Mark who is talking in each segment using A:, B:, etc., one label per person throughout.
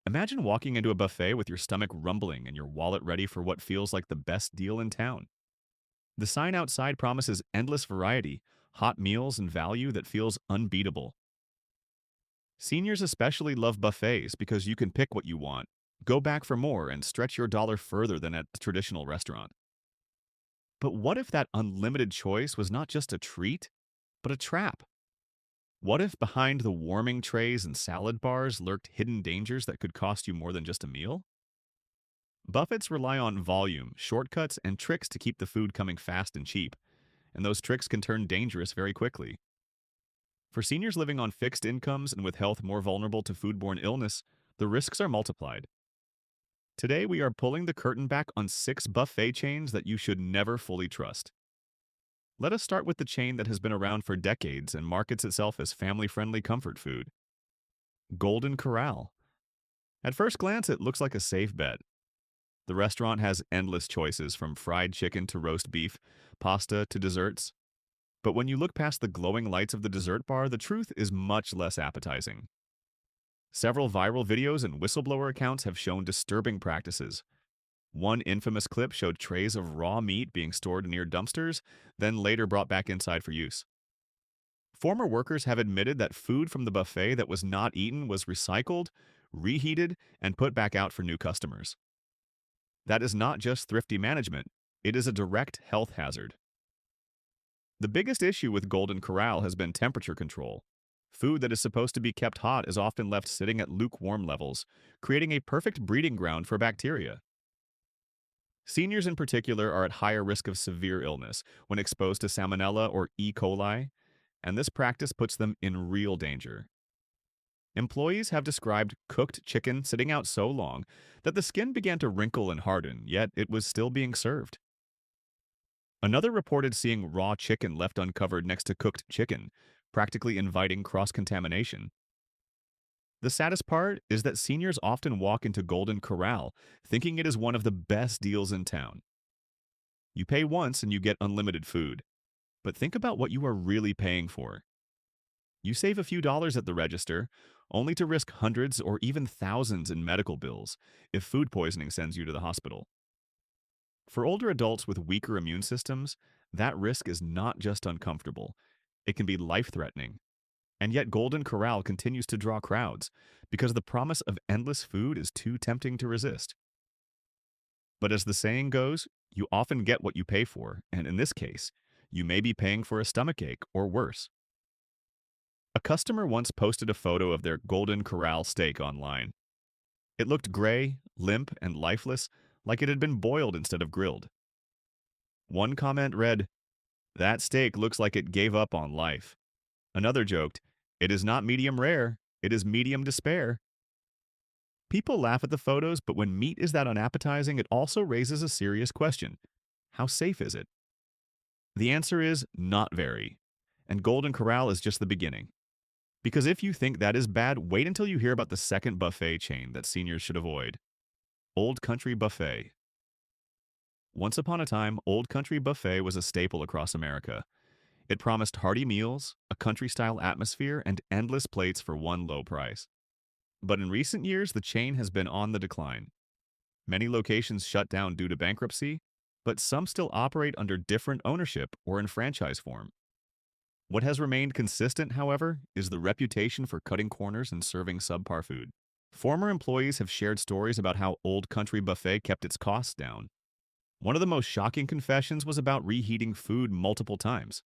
A: Imagine walking into a buffet with your stomach rumbling and your wallet ready for what feels like the best deal in town. The sign outside promises endless variety, hot meals, and value that feels unbeatable. Seniors especially love buffets because you can pick what you want, go back for more, and stretch your dollar further than at a traditional restaurant. But what if that unlimited choice was not just a treat, but a trap? What if behind the warming trays and salad bars lurked hidden dangers that could cost you more than just a meal? Buffets rely on volume, shortcuts, and tricks to keep the food coming fast and cheap, and those tricks can turn dangerous very quickly. For seniors living on fixed incomes and with health more vulnerable to foodborne illness, the risks are multiplied. Today, we are pulling the curtain back on 6 buffet chains that you should never fully trust. Let us start with the chain that has been around for decades and markets itself as family-friendly comfort food, Golden Corral. At first glance, it looks like a safe bet. The restaurant has endless choices from fried chicken to roast beef, pasta to desserts. But when you look past the glowing lights of the dessert bar, the truth is much less appetizing. Several viral videos and whistleblower accounts have shown disturbing practices. One infamous clip showed trays of raw meat being stored near dumpsters, then later brought back inside for use. Former workers have admitted that food from the buffet that was not eaten was recycled, reheated, and put back out for new customers. That is not just thrifty management, it is a direct health hazard. The biggest issue with Golden Corral has been temperature control. Food that is supposed to be kept hot is often left sitting at lukewarm levels, creating a perfect breeding ground for bacteria. Seniors in particular are at higher risk of severe illness when exposed to Salmonella or E. coli, and this practice puts them in real danger. Employees have described cooked chicken sitting out so long that the skin began to wrinkle and harden, yet it was still being served. Another reported seeing raw chicken left uncovered next to cooked chicken, practically inviting cross-contamination. The saddest part is that seniors often walk into Golden Corral thinking it is one of the best deals in town. You pay once and you get unlimited food, but think about what you are really paying for. You save a few dollars at the register, only to risk hundreds or even thousands in medical bills if food poisoning sends you to the hospital. For older adults with weaker immune systems, that risk is not just uncomfortable, it can be life-threatening. And yet Golden Corral continues to draw crowds because the promise of endless food is too tempting to resist. But as the saying goes, you often get what you pay for, and in this case, you may be paying for a stomachache or worse. A customer once posted a photo of their Golden Corral steak online. It looked gray, limp, and lifeless, like it had been boiled instead of grilled. One comment read, "That steak looks like it gave up on life." Another joked, "It is not medium rare, it is medium despair." People laugh at the photos, but when meat is that unappetizing, it also raises a serious question. How safe is it? The answer is not very. And Golden Corral is just the beginning. Because if you think that is bad, wait until you hear about the second buffet chain that seniors should avoid. Old Country Buffet. Once upon a time, Old Country Buffet was a staple across America. It promised hearty meals, a country-style atmosphere, and endless plates for one low price. But in recent years, the chain has been on the decline. Many locations shut down due to bankruptcy, but some still operate under different ownership or in franchise form. What has remained consistent, however, is the reputation for cutting corners and serving subpar food. Former employees have shared stories about how Old Country Buffet kept its costs down. One of the most shocking confessions was about reheating food multiple times.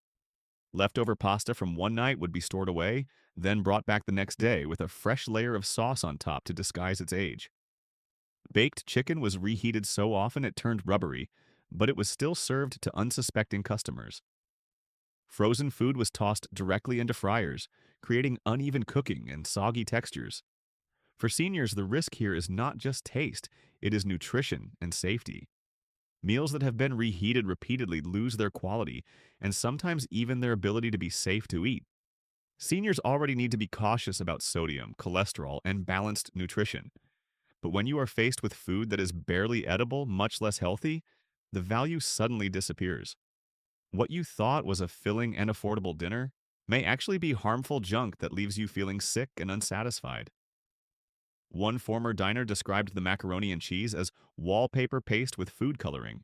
A: Leftover pasta from one night would be stored away, then brought back the next day with a fresh layer of sauce on top to disguise its age. Baked chicken was reheated so often it turned rubbery, but it was still served to unsuspecting customers. Frozen food was tossed directly into fryers, creating uneven cooking and soggy textures. For seniors, the risk here is not just taste, it is nutrition and safety. Meals that have been reheated repeatedly lose their quality, and sometimes even their ability to be safe to eat. Seniors already need to be cautious about sodium, cholesterol, and balanced nutrition. But when you are faced with food that is barely edible, much less healthy, the value suddenly disappears. What you thought was a filling and affordable dinner may actually be harmful junk that leaves you feeling sick and unsatisfied. One former diner described the macaroni and cheese as wallpaper paste with food coloring.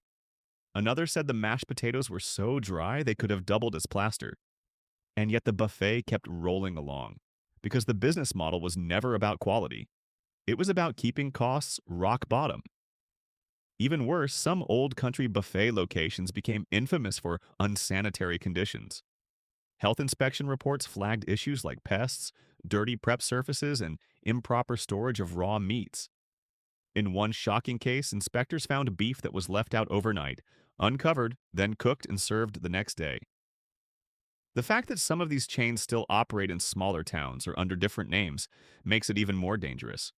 A: Another said the mashed potatoes were so dry they could have doubled as plaster. And yet the buffet kept rolling along, because the business model was never about quality. It was about keeping costs rock bottom. Even worse, some old country buffet locations became infamous for unsanitary conditions. Health inspection reports flagged issues like pests, dirty prep surfaces, and improper storage of raw meats. In one shocking case, inspectors found beef that was left out overnight, uncovered, then cooked and served the next day. The fact that some of these chains still operate in smaller towns or under different names makes it even more dangerous.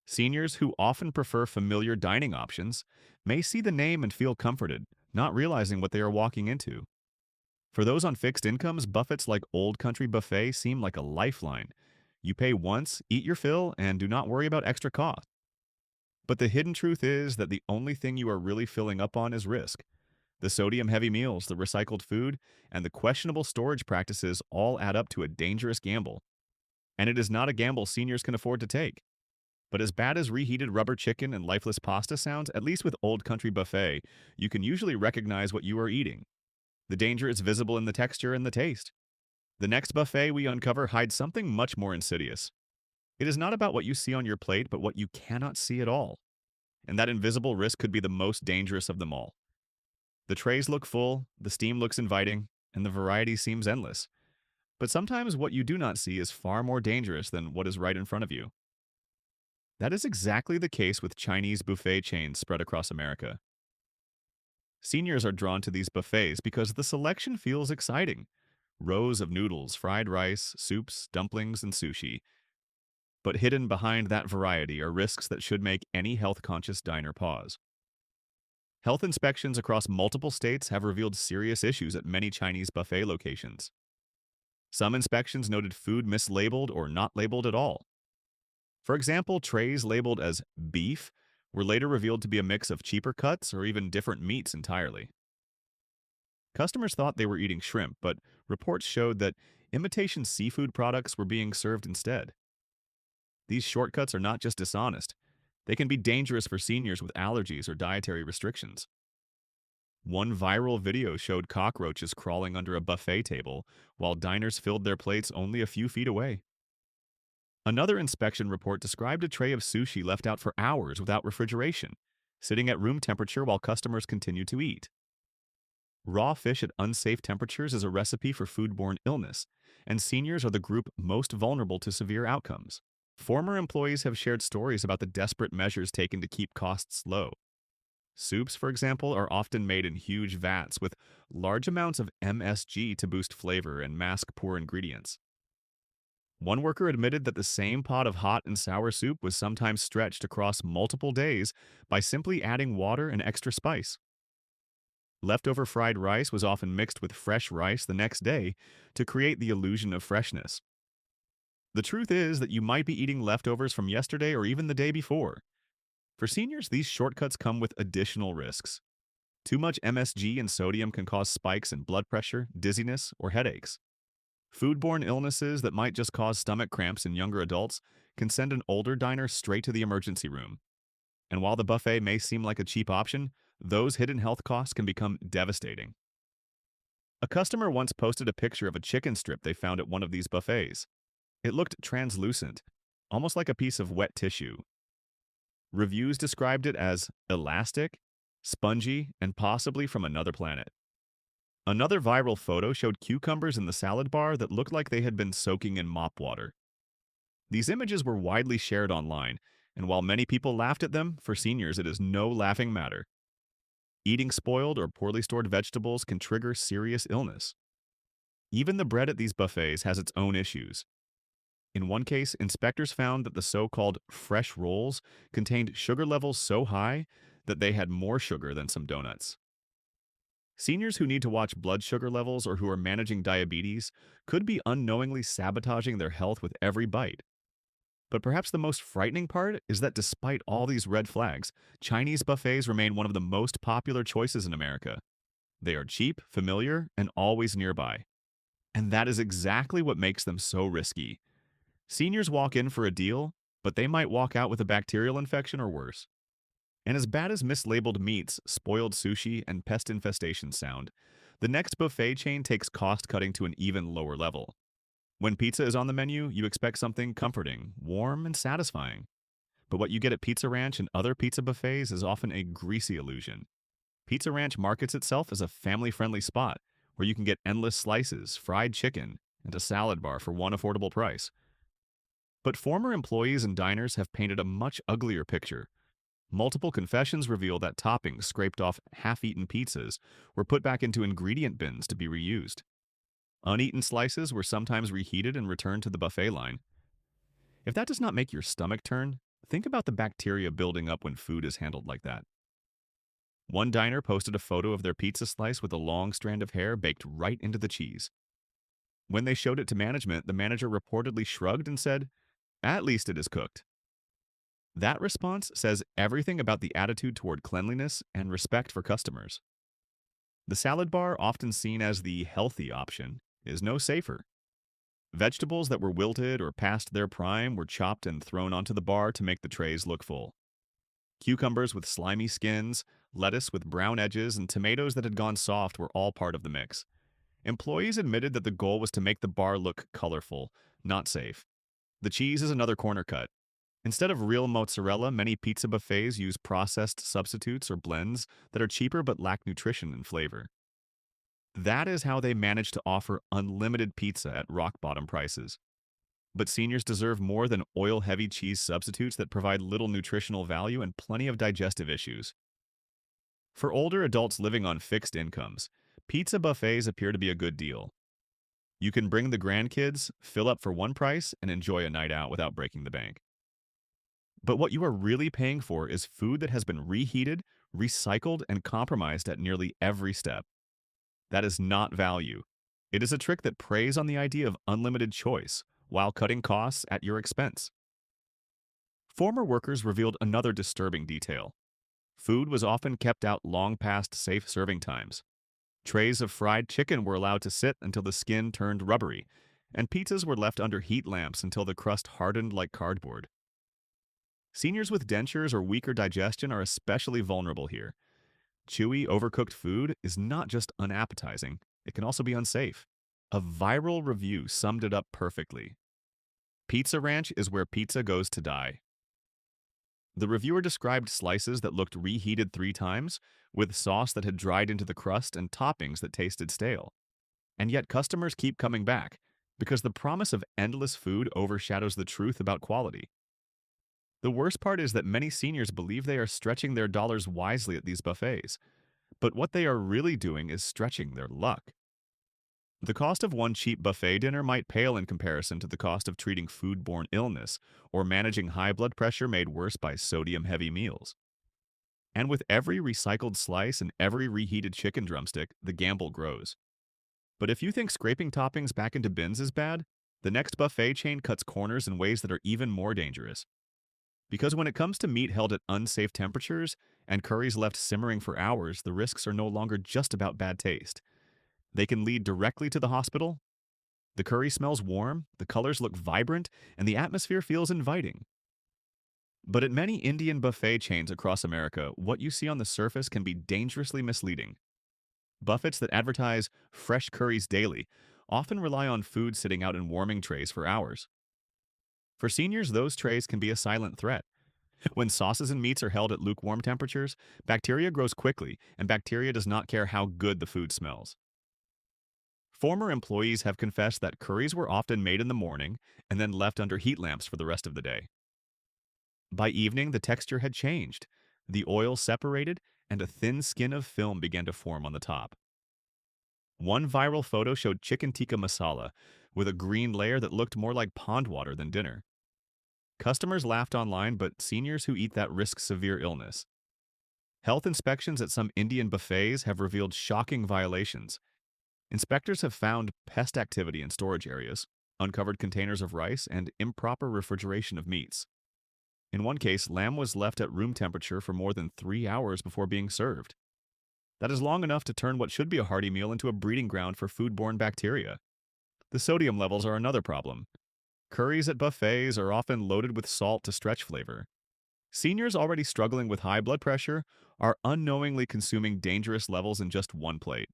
A: Seniors who often prefer familiar dining options may see the name and feel comforted, not realizing what they are walking into. For those on fixed incomes, buffets like Old Country Buffet seem like a lifeline. You pay once, eat your fill, and do not worry about extra cost. But the hidden truth is that the only thing you are really filling up on is risk. The sodium-heavy meals, the recycled food, and the questionable storage practices all add up to a dangerous gamble. And it is not a gamble seniors can afford to take. But as bad as reheated rubber chicken and lifeless pasta sounds, at least with Old Country Buffet, you can usually recognize what you are eating. The danger is visible in the texture and the taste. The next buffet we uncover hides something much more insidious. It is not about what you see on your plate, but what you cannot see at all. And that invisible risk could be the most dangerous of them all. The trays look full, the steam looks inviting, and the variety seems endless. But sometimes what you do not see is far more dangerous than what is right in front of you. That is exactly the case with Chinese buffet chains spread across America. Seniors are drawn to these buffets because the selection feels exciting. Rows of noodles, fried rice, soups, dumplings, and sushi. But hidden behind that variety are risks that should make any health-conscious diner pause. Health inspections across multiple states have revealed serious issues at many Chinese buffet locations. Some inspections noted food mislabeled or not labeled at all. For example, trays labeled as beef were later revealed to be a mix of cheaper cuts or even different meats entirely. Customers thought they were eating shrimp, but reports showed that imitation seafood products were being served instead. These shortcuts are not just dishonest, they can be dangerous for seniors with allergies or dietary restrictions. One viral video showed cockroaches crawling under a buffet table while diners filled their plates only a few feet away. Another inspection report described a tray of sushi left out for hours without refrigeration, sitting at room temperature while customers continued to eat. Raw fish at unsafe temperatures is a recipe for foodborne illness, and seniors are the group most vulnerable to severe outcomes. Former employees have shared stories about the desperate measures taken to keep costs low. Soups, for example, are often made in huge vats with large amounts of MSG to boost flavor and mask poor ingredients. One worker admitted that the same pot of hot and sour soup was sometimes stretched across multiple days by simply adding water and extra spice. Leftover fried rice was often mixed with fresh rice the next day to create the illusion of freshness. The truth is that you might be eating leftovers from yesterday or even the day before. For seniors, these shortcuts come with additional risks. Too much MSG and sodium can cause spikes in blood pressure, dizziness, or headaches. Foodborne illnesses that might just cause stomach cramps in younger adults can send an older diner straight to the emergency room. And while the buffet may seem like a cheap option, those hidden health costs can become devastating. A customer once posted a picture of a chicken strip they found at one of these buffets. It looked translucent, almost like a piece of wet tissue. Reviews described it as elastic, spongy, and possibly from another planet. Another viral photo showed cucumbers in the salad bar that looked like they had been soaking in mop water. These images were widely shared online, and while many people laughed at them, for seniors it is no laughing matter. Eating spoiled or poorly stored vegetables can trigger serious illness. Even the bread at these buffets has its own issues. In one case, inspectors found that the so-called fresh rolls contained sugar levels so high that they had more sugar than some donuts. Seniors who need to watch blood sugar levels or who are managing diabetes could be unknowingly sabotaging their health with every bite. But perhaps the most frightening part is that despite all these red flags, Chinese buffets remain one of the most popular choices in America. They are cheap, familiar, and always nearby. And that is exactly what makes them so risky. Seniors walk in for a deal, but they might walk out with a bacterial infection or worse. And as bad as mislabeled meats, spoiled sushi, and pest infestations sound, the next buffet chain takes cost cutting to an even lower level. When pizza is on the menu, you expect something comforting, warm, and satisfying. But what you get at Pizza Ranch and other pizza buffets is often a greasy illusion. Pizza Ranch markets itself as a family-friendly spot where you can get endless slices, fried chicken, and a salad bar for one affordable price. But former employees and diners have painted a much uglier picture. Multiple confessions reveal that toppings scraped off half-eaten pizzas were put back into ingredient bins to be reused. Uneaten slices were sometimes reheated and returned to the buffet line. If that does not make your stomach turn, think about the bacteria building up when food is handled like that. One diner posted a photo of their pizza slice with a long strand of hair baked right into the cheese. When they showed it to management, the manager reportedly shrugged and said, "At least it is cooked." That response says everything about the attitude toward cleanliness and respect for customers. The salad bar, often seen as the healthy option, is no safer. Vegetables that were wilted or past their prime were chopped and thrown onto the bar to make the trays look full. Cucumbers with slimy skins, lettuce with brown edges, and tomatoes that had gone soft were all part of the mix. Employees admitted that the goal was to make the bar look colorful, not safe. The cheese is another corner cut. Instead of real mozzarella, many pizza buffets use processed substitutes or blends that are cheaper but lack nutrition and flavor. That is how they manage to offer unlimited pizza at rock-bottom prices. But seniors deserve more than oil-heavy cheese substitutes that provide little nutritional value and plenty of digestive issues. For older adults living on fixed incomes, pizza buffets appear to be a good deal. You can bring the grandkids, fill up for one price, and enjoy a night out without breaking the bank. But what you are really paying for is food that has been reheated, recycled, and compromised at nearly every step. That is not value. It is a trick that preys on the idea of unlimited choice while cutting costs at your expense. Former workers revealed another disturbing detail. Food was often kept out long past safe serving times. Trays of fried chicken were allowed to sit until the skin turned rubbery, and pizzas were left under heat lamps until the crust hardened like cardboard. Seniors with dentures or weaker digestion are especially vulnerable here. Chewy, overcooked food is not just unappetizing, it can also be unsafe. A viral review summed it up perfectly. Pizza Ranch is where pizza goes to die. The reviewer described slices that looked reheated 3 times, with sauce that had dried into the crust and toppings that tasted stale. And yet customers keep coming back, because the promise of endless food overshadows the truth about quality. The worst part is that many seniors believe they are stretching their dollars wisely at these buffets, but what they are really doing is stretching their luck. The cost of one cheap buffet dinner might pale in comparison to the cost of treating foodborne illness or managing high blood pressure made worse by sodium-heavy meals. And with every recycled slice and every reheated chicken drumstick, the gamble grows. But if you think scraping toppings back into bins is bad, the next buffet chain cuts corners in ways that are even more dangerous. Because when it comes to meat held at unsafe temperatures and curries left simmering for hours, the risks are no longer just about bad taste. They can lead directly to the hospital. The curry smells warm, the colors look vibrant, and the atmosphere feels inviting. But at many Indian buffet chains across America, what you see on the surface can be dangerously misleading. Buffets that advertise fresh curries daily often rely on food sitting out in warming trays for hours. For seniors, those trays can be a silent threat. When sauces and meats are held at lukewarm temperatures, bacteria grows quickly, and bacteria does not care how good the food smells. Former employees have confessed that curries were often made in the morning and then left under heat lamps for the rest of the day. By evening, the texture had changed. The oil separated, and a thin skin of film began to form on the top. One viral photo showed chicken tikka masala, with a green layer that looked more like pond water than dinner. Customers laughed online, but seniors who eat that risk severe illness. Health inspections at some Indian buffets have revealed shocking violations. Inspectors have found pest activity in storage areas, uncovered containers of rice, and improper refrigeration of meats. In one case, lamb was left at room temperature for more than 3 hours before being served. That is long enough to turn what should be a hearty meal into a breeding ground for foodborne bacteria. The sodium levels are another problem. Curries at buffets are often loaded with salt to stretch flavor. Seniors already struggling with high blood pressure are unknowingly consuming dangerous levels in just one plate.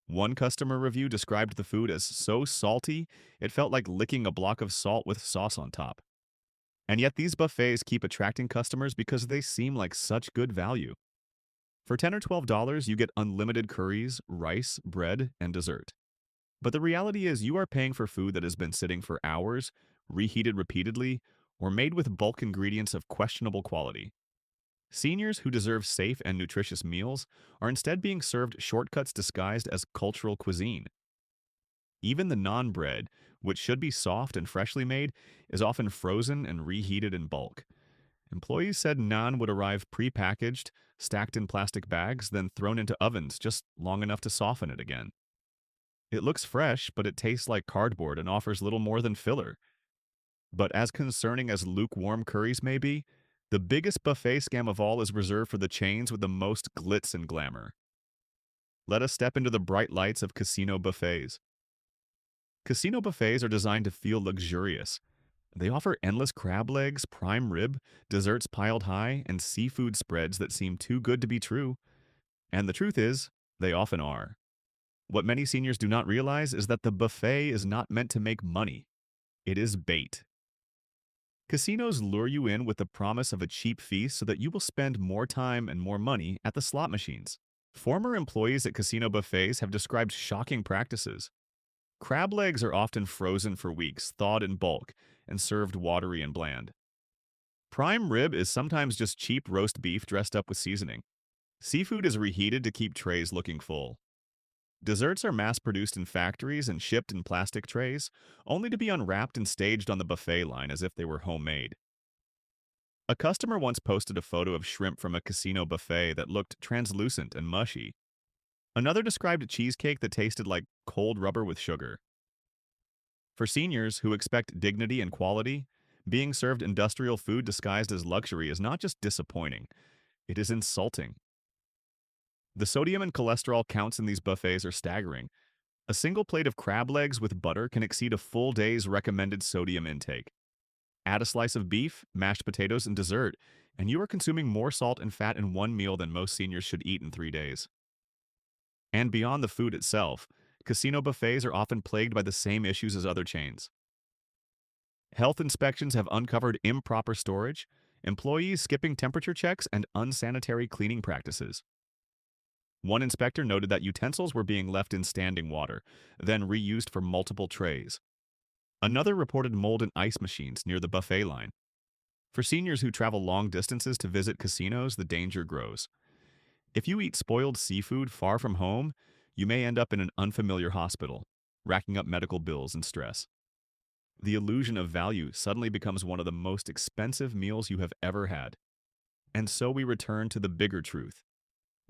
A: One customer review described the food as so salty, it felt like licking a block of salt with sauce on top. And yet these buffets keep attracting customers because they seem like such good value. For $10 or $12, you get unlimited curries, rice, bread, and dessert. But the reality is you are paying for food that has been sitting for hours, reheated repeatedly, or made with bulk ingredients of questionable quality. Seniors who deserve safe and nutritious meals are instead being served shortcuts disguised as cultural cuisine. Even the naan bread, which should be soft and freshly made, is often frozen and reheated in bulk. Employees said naan would arrive prepackaged, stacked in plastic bags, then thrown into ovens just long enough to soften it again. It looks fresh, but it tastes like cardboard and offers little more than filler. But as concerning as lukewarm curries may be, the biggest buffet scam of all is reserved for the chains with the most glitz and glamour. Let us step into the bright lights of casino buffets. Casino buffets are designed to feel luxurious. They offer endless crab legs, prime rib, desserts piled high, and seafood spreads that seem too good to be true. And the truth is, they often are. What many seniors do not realize is that the buffet is not meant to make money. It is bait. Casinos lure you in with the promise of a cheap feast so that you will spend more time and more money at the slot machines. Former employees at casino buffets have described shocking practices. Crab legs are often frozen for weeks, thawed in bulk, and served watery and bland. Prime rib is sometimes just cheap roast beef dressed up with seasoning. Seafood is reheated to keep trays looking full. Desserts are mass-produced in factories and shipped in plastic trays, only to be unwrapped and staged on the buffet line as if they were homemade. A customer once posted a photo of shrimp from a casino buffet that looked translucent and mushy. Another described a cheesecake that tasted like cold rubber with sugar. For seniors who expect dignity and quality, being served industrial food disguised as luxury is not just disappointing, it is insulting. The sodium and cholesterol counts in these buffets are staggering. A single plate of crab legs with butter can exceed a full day's recommended sodium intake. Add a slice of beef, mashed potatoes, and dessert, and you are consuming more salt and fat in one meal than most seniors should eat in 3 days. And beyond the food itself, casino buffets are often plagued by the same issues as other chains. Health inspections have uncovered improper storage, employees skipping temperature checks, and unsanitary cleaning practices. One inspector noted that utensils were being left in standing water, then reused for multiple trays. Another reported mold in ice machines near the buffet line. For seniors who travel long distances to visit casinos, the danger grows. If you eat spoiled seafood far from home, you may end up in an unfamiliar hospital, racking up medical bills and stress. The illusion of value suddenly becomes one of the most expensive meals you have ever had. And so we return to the bigger truth.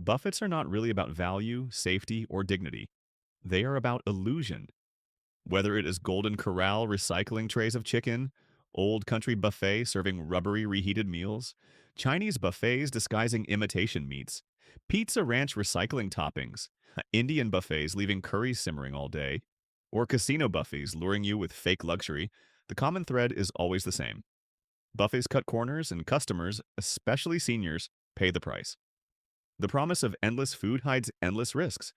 A: Buffets are not really about value, safety, or dignity. They are about illusion. Whether it is Golden Corral recycling trays of chicken, Old Country Buffet serving rubbery reheated meals, Chinese buffets disguising imitation meats, Pizza Ranch recycling toppings, Indian buffets leaving curries simmering all day, or casino buffets luring you with fake luxury, the common thread is always the same. Buffets cut corners, and customers, especially seniors, pay the price. The promise of endless food hides endless risks.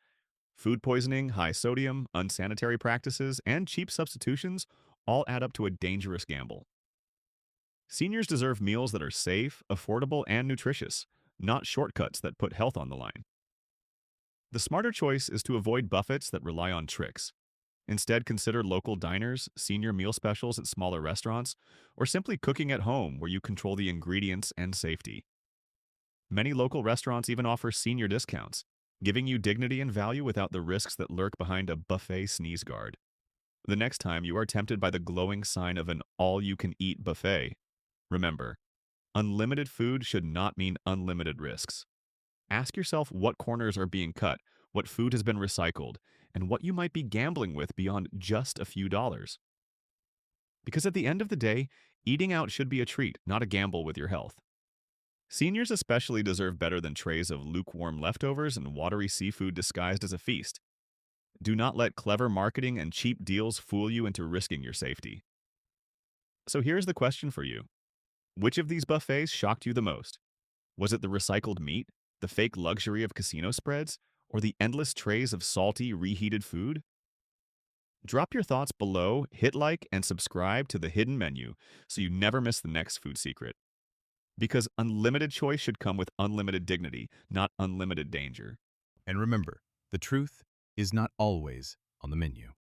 A: Food poisoning, high sodium, unsanitary practices, and cheap substitutions all add up to a dangerous gamble. Seniors deserve meals that are safe, affordable, and nutritious, not shortcuts that put health on the line. The smarter choice is to avoid buffets that rely on tricks. Instead, consider local diners, senior meal specials at smaller restaurants, or simply cooking at home where you control the ingredients and safety. Many local restaurants even offer senior discounts, giving you dignity and value without the risks that lurk behind a buffet sneeze guard. The next time you are tempted by the glowing sign of an all-you-can-eat buffet, remember, unlimited food should not mean unlimited risks. Ask yourself what corners are being cut, what food has been recycled, and what you might be gambling with beyond just a few dollars. Because at the end of the day, eating out should be a treat, not a gamble with your health. Seniors especially deserve better than trays of lukewarm leftovers and watery seafood disguised as a feast. Do not let clever marketing and cheap deals fool you into risking your safety. So here's the question for you. Which of these buffets shocked you the most? Was it the recycled meat, the fake luxury of casino spreads, or the endless trays of salty, reheated food? Drop your thoughts below, hit like, and subscribe to the hidden menu so you never miss the next food secret. Because unlimited choice should come with unlimited dignity, not unlimited danger.
B: And remember, the truth is not always on the menu.